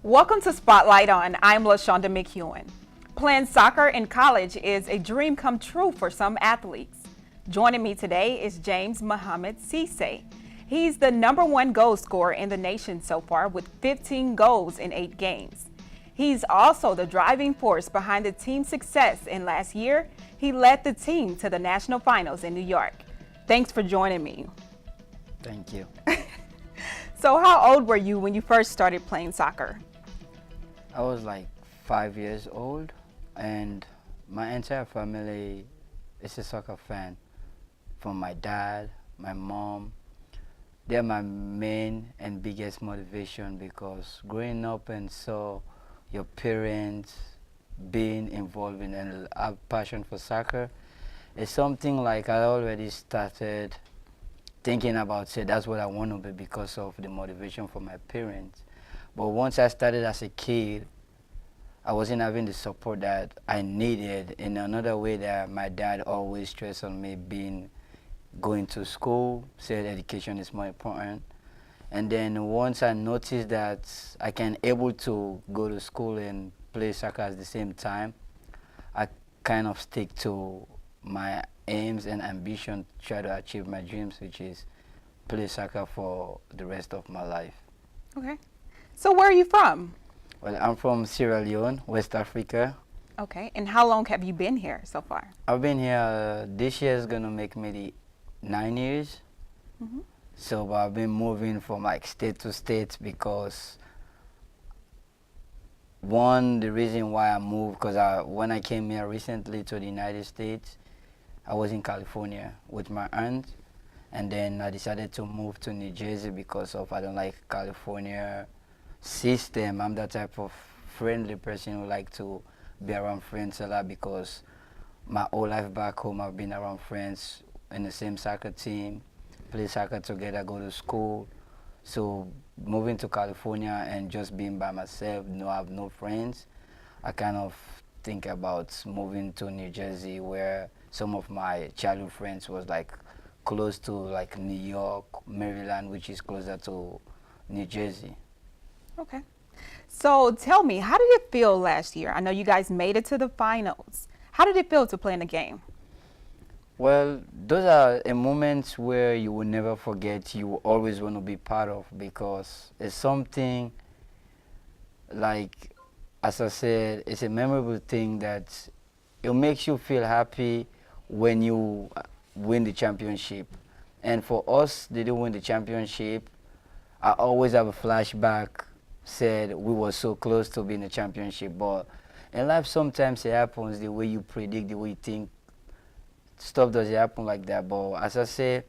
Welcome to Spotlight On. I'm LaShanda McEwen. Playing soccer in college is a dream come true for some athletes. Joining me today is James Mohamed Sesay. He's the #1 goal scorer in the nation so far with 15 goals in 8 games. He's also the driving force behind the team's success, and last year, he led the team to the national finals in New York. Thanks for joining me. Thank you. So how old were you when you first started playing soccer? I was like 5 years old, and my entire family is a soccer fan. From my dad, my mom, they're my main and biggest motivation because growing up and saw your parents being involved in and have passion for soccer is something like I already started thinking about. Say that's what I want to be because of the motivation from my parents. But once I started as a kid, I wasn't having the support that I needed. In another way that my dad always stressed on me being going to school, said education is more important. And then once I noticed that I can able to go to school and play soccer at the same time, I kind of stick to my aims and ambition, try to achieve my dreams, which is play soccer for the rest of my life. Okay. So where are you from? Well, I'm from Sierra Leone, West Africa. Okay. And how long have you been here so far? I've been here, this year is gonna make maybe 9 years. Mm-hmm. So I've been moving from like state to state because the reason why I moved, because when I came here recently to the United States, I was in California with my aunt, and then I decided to move to New Jersey because of I don't like California system. I'm that type of friendly person who like to be around friends a lot because my whole life back home I've been around friends in the same soccer team, play soccer together, go to school. So moving to California and just being by myself, I have no friends, I kind of think about moving to New Jersey where some of my childhood friends was like close to like New York, Maryland, which is closer to New Jersey. Okay. So tell me, how did it feel last year? I know you guys made it to the finals. How did it feel to play in the game? Well, those are moments where you will never forget, you will always want to be part of because it's something like, as I said, it's a memorable thing that it makes you feel happy when you win the championship. And for us, they didn't win the championship. I always have a flashback, said we were so close to being a championship, but in life sometimes it happens the way you predict, the way you think. Stuff doesn't happen like that, but as I say,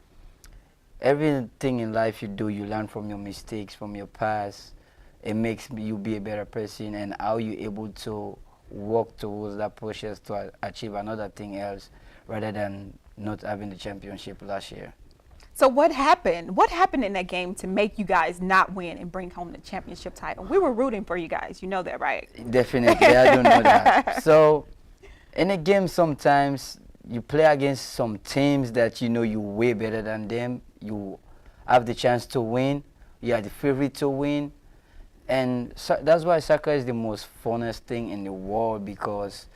everything in life you do, you learn from your mistakes, from your past. It makes you be a better person, and how you able to work towards that process to achieve another thing else rather than not having the championship last year. So what happened? What happened in that game to make you guys not win and bring home the championship title? We were rooting for you guys. You know that, right? Definitely, I don't know that. So in a game sometimes you play against some teams that you know you're way better than them. You have the chance to win. You are the favorite to win. And so that's why soccer is the most funnest thing in the world because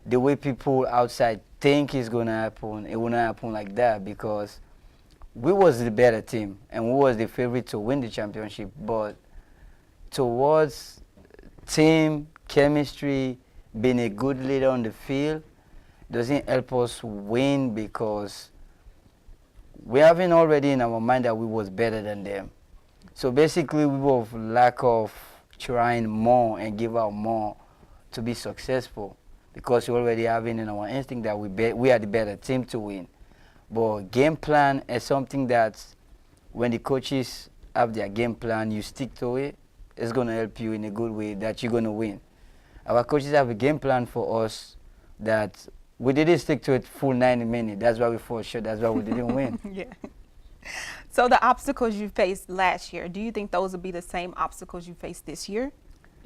the way people outside think it's going to happen, it will not happen like that because we was the better team and we was the favorite to win the championship. But towards team chemistry, being a good leader on the field, doesn't help us win because we haven't already in our mind that we was better than them. So basically we were lack of trying more and give out more to be successful because we already having in our instinct that we are the better team to win. But game plan is something that when the coaches have their game plan, you stick to it, it's going to help you in a good way that you're going to win. Our coaches have a game plan for us that we didn't stick to it full 90 minutes. That's why we fall short. That's why we didn't win. Yeah. So the obstacles you faced last year, do you think those will be the same obstacles you face this year?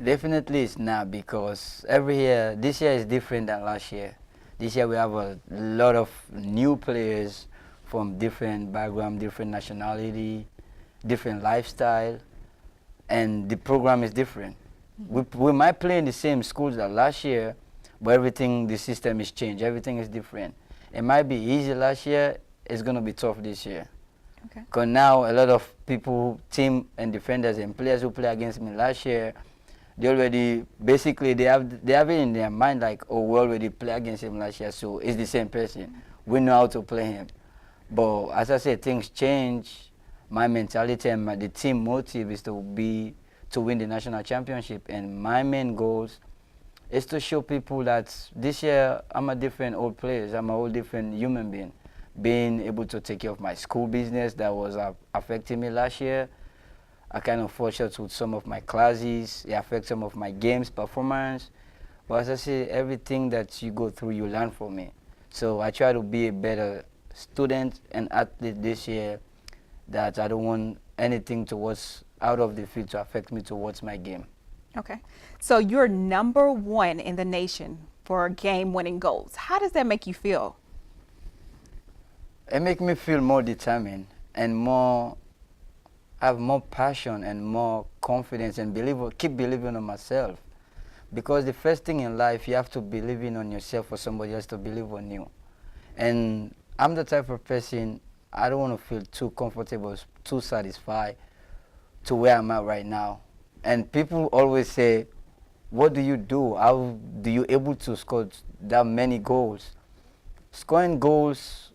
Definitely it's not because this year is different than last year. This year we have a lot of new players from different background, different nationality, different lifestyle, and the program is different. We might play in the same schools as last year, but everything, the system is changed. Everything is different. It might be easy last year. It's going to be tough this year. Okay. Because now a lot of people, team and defenders and players who play against me last year, they already, basically, they have it in their mind like, oh, we already played against him last year, so it's the same person. We know how to play him. But as I said, things change. My mentality and the team motive is to win the national championship. And my main goals is to show people that this year I'm a different old player. I'm a whole different human being. Being able to take care of my school business that was affecting me last year. I kind of fall short with some of my classes. It affects some of my games performance. But as I say, everything that you go through, you learn from it. So I try to be a better student and athlete this year, that I don't want anything towards out of the field to affect me towards my game. Okay. So you're #1 in the nation for game-winning goals. How does that make you feel? It makes me feel more determined and have more passion and more confidence and keep believing on myself. Because the first thing in life, you have to believe in yourself for somebody else to believe on you. And I'm the type of person, I don't want to feel too comfortable, too satisfied to where I'm at right now. And people always say, what do you do? How do you able to score that many goals? Scoring goals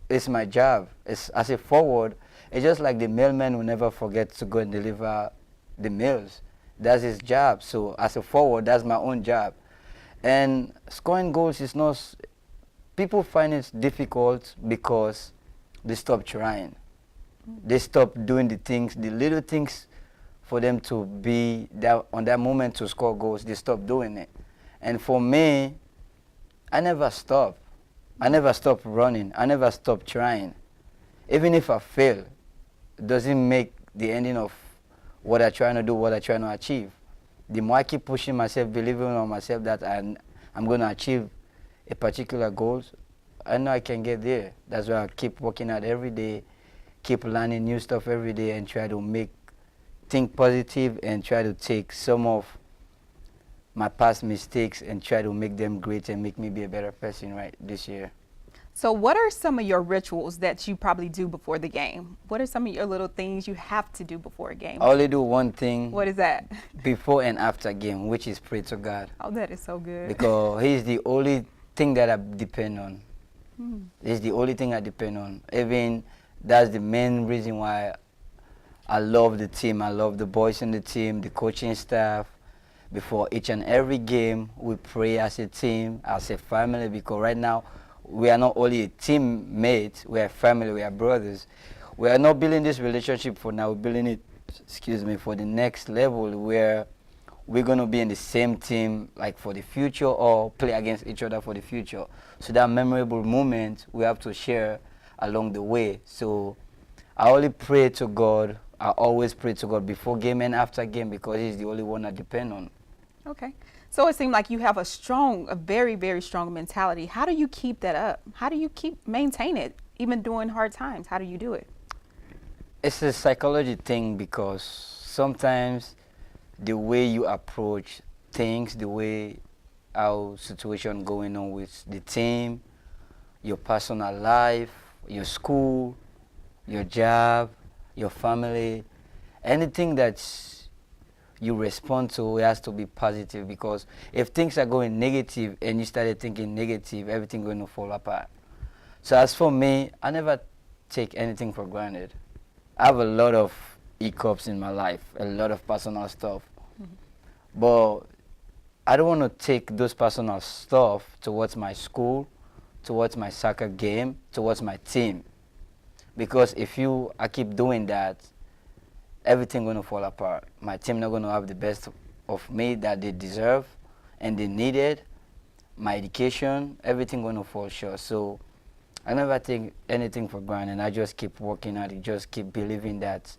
is my job. As a forward, it's just like the mailman will never forget to go and deliver the mails. That's his job. So as a forward, that's my own job. And scoring goals is not, people find it difficult because they stop trying. They stop doing the things, the little things for them to be there on that moment to score goals. They stop doing it. And for me, I never stop. I never stop running. I never stop trying. Even if I fail, it doesn't make the ending of what I'm trying to do, what I'm trying to achieve. The more I keep pushing myself, believing on myself that I'm going to achieve a particular goal, I know I can get there. That's why I keep working out every day, keep learning new stuff every day, and try to think positive and try to take some of my past mistakes and try to make them great and make me be a better person right this year. So what are some of your rituals that you probably do before the game? What are some of your little things you have to do before a game? I only do one thing. What is that? Before and after game, which is pray to God. Oh, that is so good. Because He's the only thing that I depend on. He's the only thing I depend on. Even that's the main reason why I love the team. I love the boys in the team, the coaching staff. Before each and every game, we pray as a team, as a family, because right now, we are not only a teammate, we are family, we are brothers. We are not building this relationship for now, we're building it, for the next level where we're going to be in the same team like for the future or play against each other for the future. So that memorable moment we have to share along the way. So I only pray to God, I always pray to God before game and after game because He's the only one I depend on. Okay. So it seems like you have a very, very strong mentality. How do you keep that up? How do you maintain it, even during hard times? How do you do it? It's a psychology thing because sometimes the way you approach things, the way our situation going on with the team, your personal life, your school, your job, your family, anything that's you respond to, it has to be positive because if things are going negative and you started thinking negative, everything's going to fall apart. So as for me, I never take anything for granted. I have a lot of hiccups in my life, a lot of personal stuff. But I don't want to take those personal stuff towards my school, towards my soccer game, towards my team. Because if I keep doing that, everything going to fall apart. My team not going to have the best of me that they deserve and they needed. My education, everything going to fall short. So I never take anything for granted. I just keep working at it, just keep believing that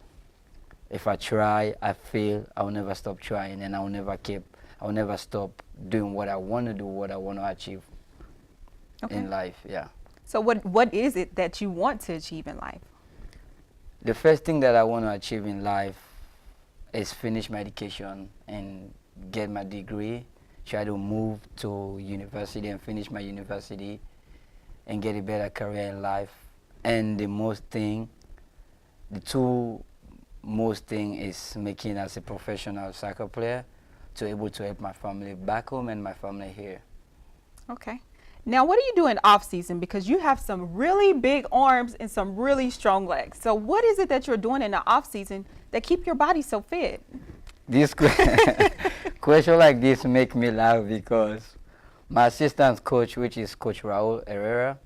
if I try, I fail, I will never stop trying and I will never stop doing what I want to do, what I want to achieve in life. Yeah. So what is it that you want to achieve in life? The first thing that I want to achieve in life is finish my education and get my degree, try to move to university and finish my university and get a better career in life. And the two most thing is making as a professional soccer player to able to help my family back home and my family here. Okay. Now, what do you do in off season? Because you have some really big arms and some really strong legs. So what is it that you're doing in the off season that keep your body so fit? This question like this make me laugh because my assistant coach, which is Coach Raul Herrera,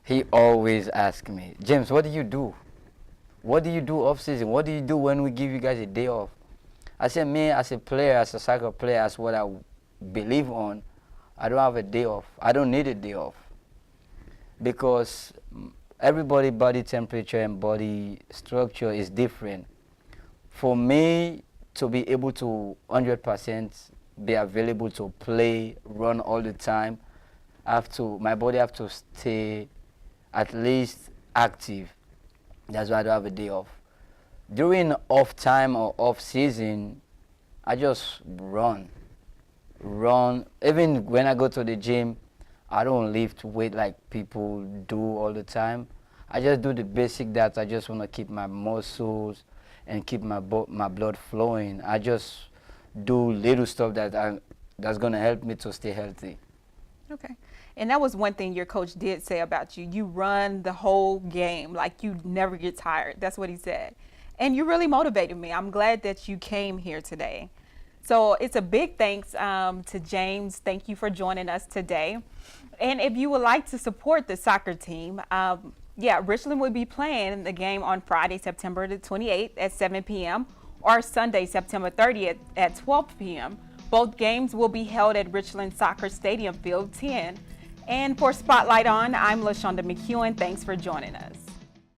he always asks me, James, what do you do? What do you do off season? What do you do when we give you guys a day off? I said, me as a player, as a soccer player, as what I believe on, I don't have a day off. I don't need a day off because everybody body temperature and body structure is different. For me to be able to 100% be available to play, run all the time, my body have to stay at least active. That's why I don't have a day off. During off time or off season, I just run. Even when I go to the gym, I don't lift weight like people do all the time. I just do the basic that I just want to keep my muscles and keep my blood flowing. I just do little stuff that's gonna help me to stay healthy. Okay. And that was one thing your coach did say about you. You run the whole game, like you never get tired. That's what he said. And you really motivated me. I'm glad that you came here today. So it's a big thanks to James. Thank you for joining us today. And if you would like to support the soccer team, Richland will be playing the game on Friday, September the 28th at 7 p.m. or Sunday, September 30th at 12 p.m. Both games will be held at Richland Soccer Stadium, Field 10. And for Spotlight On, I'm LaShanda McEwen. Thanks for joining us.